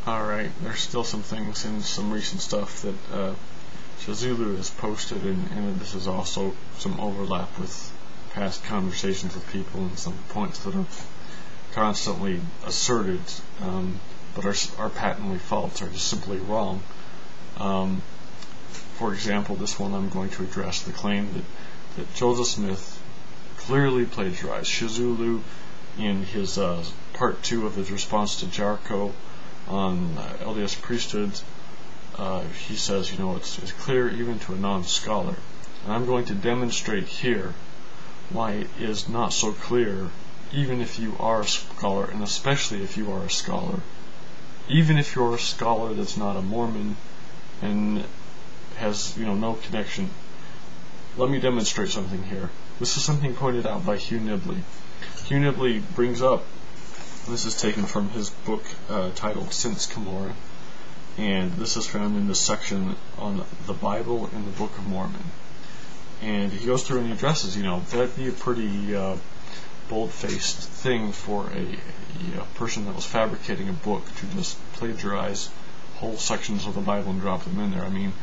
Alright, there's still some things in some recent stuff that Shazoolo has posted, and this is also some overlap with past conversations with people and some points that are constantly asserted, but are patently false, or just simply wrong. For example, this one I'm going to address, the claim that Joseph Smith clearly plagiarized. Shazoolo, in his part 2 of his response to Jericho on LDS priesthood, he says, it's clear even to a non-scholar. And I'm going to demonstrate here why it is not so clear, even if you are a scholar, and especially if you are a scholar. Even if you're a scholar that's not a Mormon and has, no connection. Let me demonstrate something here. This is something pointed out by Hugh Nibley. Hugh Nibley brings up, this is taken from his book titled Since Cumorah, and this is found in this section on the Bible and the Book of Mormon. And he goes through and he addresses, that'd be a pretty bold-faced thing for a person that was fabricating a book to just plagiarize whole sections of the Bible and drop them in there. I mean,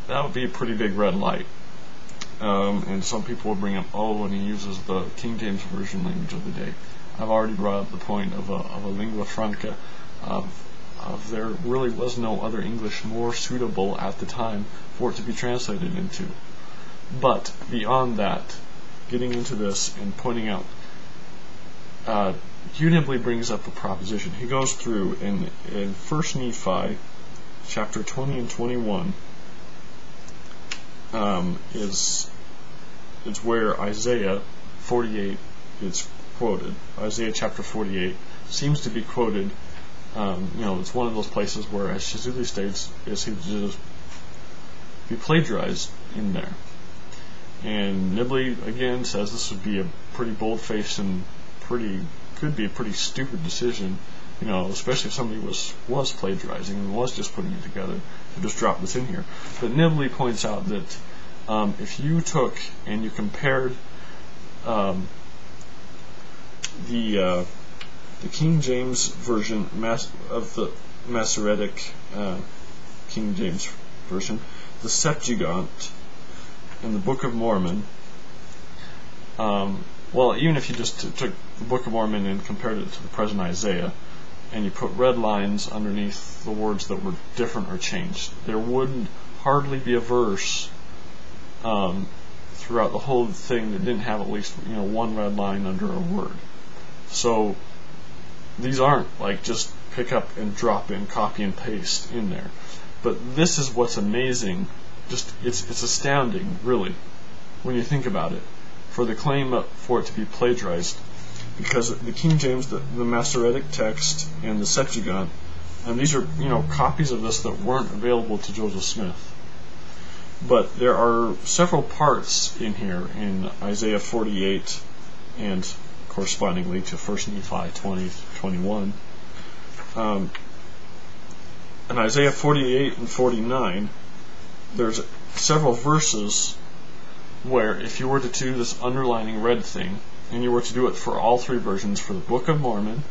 that would be a pretty big red light. And some people will bring up, and he uses the King James Version language of the day. I've already brought up the point of a lingua franca, of there really was no other English more suitable at the time for it to be translated into. But beyond that, getting into this and pointing out, Hugh Nibley brings up a proposition. He goes through in 1 Nephi, chapter 20 and 21, is where Isaiah 48 is quoted. Isaiah chapter 48 seems to be quoted. It's one of those places where, as Shazoolo states, is he just be plagiarized in there. And Nibley again says this would be a pretty bold-faced and could be a pretty stupid decision, especially if somebody was plagiarizing and was just putting it together to just drop this in here. But Nibley points out that if you took and you compared the King James version of the Masoretic King James version, the Septuagint, and the Book of Mormon, even if you just took the Book of Mormon and compared it to the present Isaiah, and you put red lines underneath the words that were different or changed, there wouldn't hardly be a verse throughout the whole thing that didn't have at least one red line under a word. So these aren't like just pick up and drop in, copy and paste in there. But this is what's amazing. It's astounding, really, when you think about it, for the claim for it to be plagiarized, because the King James, the Masoretic text, and the Septuagint, and these are copies of this that weren't available to Joseph Smith. But there are several parts in here in Isaiah 48 and correspondingly to 1 Nephi 20-21. In Isaiah 48 and 49, there's several verses where if you were to do this underlining red thing, and you were to do it for all three versions, for the Book of Mormon,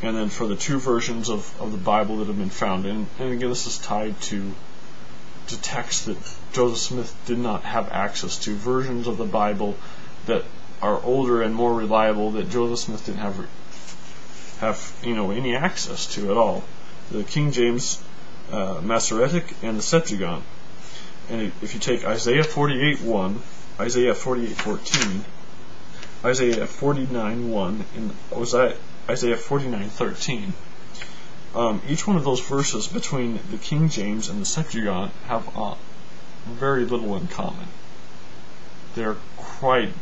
and then for the two versions of the Bible that have been found, and again this is tied to texts that Joseph Smith did not have access to, versions of the Bible that are older and more reliable that Joseph Smith didn't have any access to at all. The King James Masoretic and the Septuagint. And if you take Isaiah 48:1, Isaiah 48:14, Isaiah 49:1, and Isaiah 49:13, each one of those verses between the King James and the Septuagint have very little in common. They're quite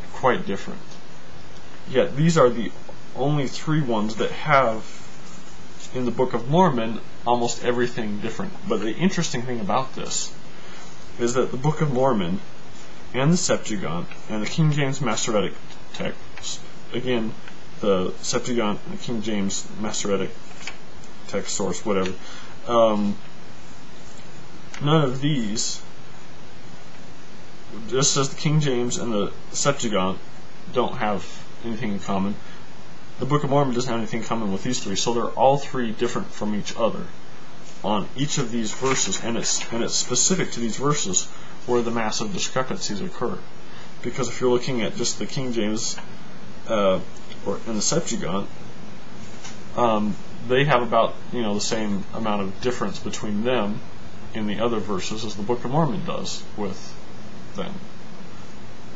different. Yet these are the only three ones that have in the Book of Mormon almost everything different. But the interesting thing about this is that the Book of Mormon and the Septuagint and the King James Masoretic text, again the Septuagint and the King James Masoretic text source, whatever, none of these, just as the King James and the Septuagint don't have anything in common, the Book of Mormon doesn't have anything in common with these three, so they're all three different from each other on each of these verses, and it's specific to these verses where the massive discrepancies occur. Because if you're looking at just the King James and the Septuagint, they have about the same amount of difference between them in the other verses as the Book of Mormon does with them.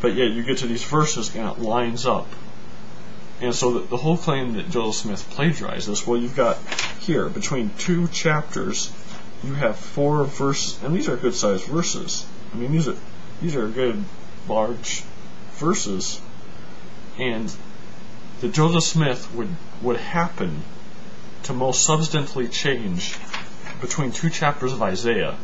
But yet you get to these verses and it lines up. And so the whole claim that Joseph Smith plagiarized this, well, you've got here, between 2 chapters, you have 4 verses, and these are good-sized verses. I mean, these are good, large verses, and that Joseph Smith would happen to most substantially change between 2 chapters of Isaiah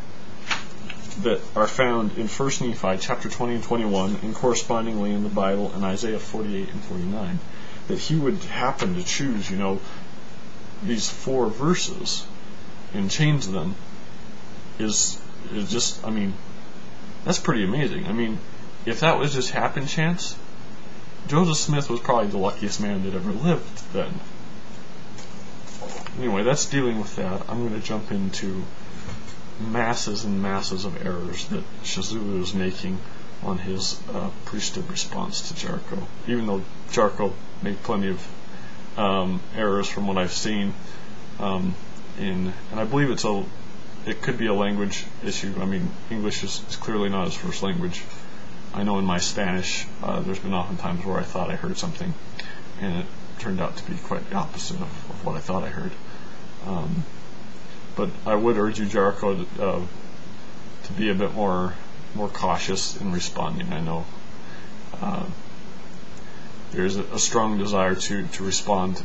that are found in 1 Nephi chapter 20 and 21, and correspondingly in the Bible in Isaiah 48 and 49, that he would happen to choose, these 4 verses and change them is just, I mean, that's pretty amazing. I mean, if that was just happen chance, Joseph Smith was probably the luckiest man that ever lived then. Anyway, that's dealing with that. I'm going to jump into masses and masses of errors that Shazoolo is making on his priesthood response to Jericho. Even though Jericho made plenty of errors from what I've seen, and I believe it could be a language issue. I mean, English is clearly not his first language. I know in my Spanish, there's been often times where I thought I heard something, and it turned out to be quite the opposite of what I thought I heard. But I would urge you, Jericho, to be a bit more cautious in responding. I know there's a strong desire to respond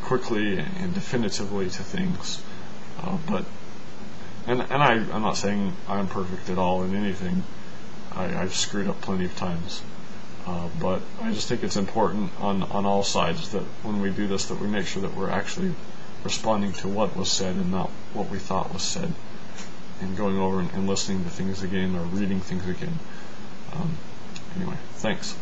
quickly and definitively to things, but I'm not saying I'm perfect at all in anything. I've screwed up plenty of times, but I just think it's important on all sides that when we do this, that we make sure that we're actually responding to what was said and not what we thought was said, and going over and listening to things again or reading things again. Anyway, thanks.